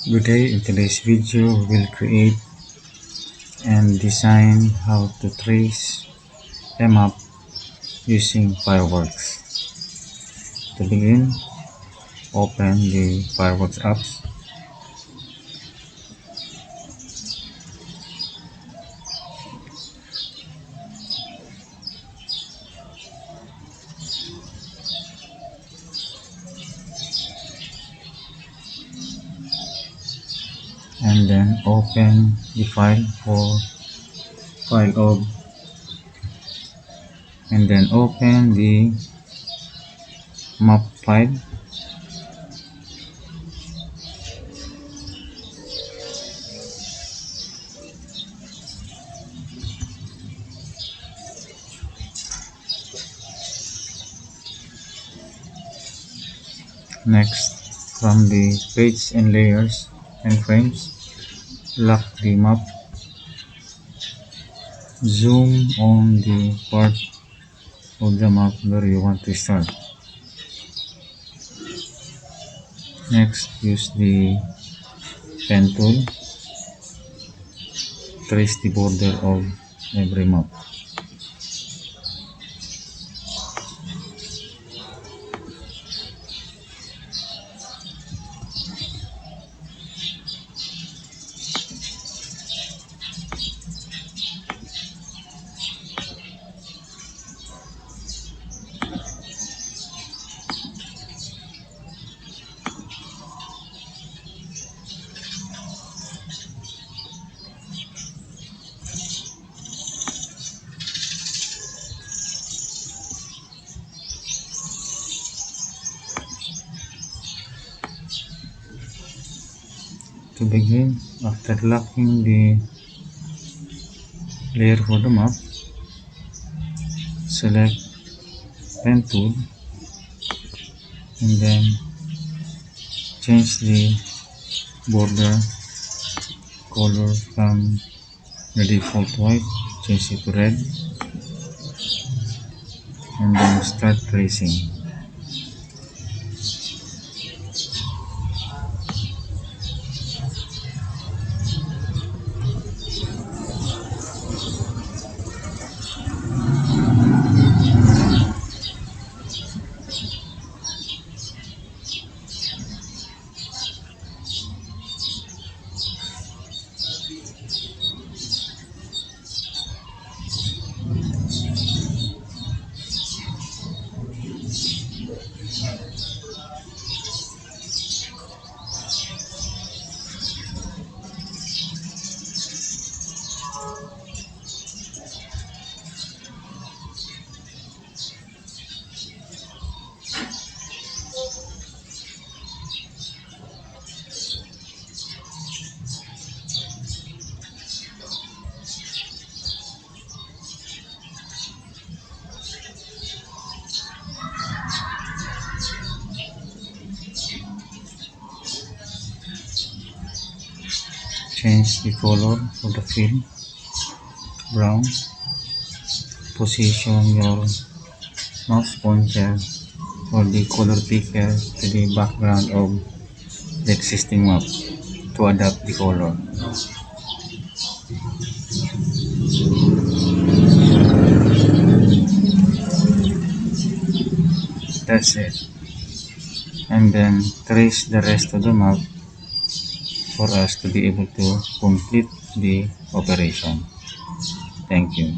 Good day. In today's video, we will create and design how to trace a map using Fireworks. To begin, open the Fireworks apps and then open the file for file of and then open the map file. Next, from the page and layers and frames, lock the map. Zoom on the part of the map where you want to start. Next, use the pen tool. Trace the border of every map. To begin, after locking the layer for the map, select pen tool and then change the border color from the default white, change it to red, and then start tracing. Change the color for the fill brown. Position your mouse pointer or the color picker to the background of the existing map to adapt the color. That's it. And then trace the rest of the map for us to be able to complete the operation. Thank you.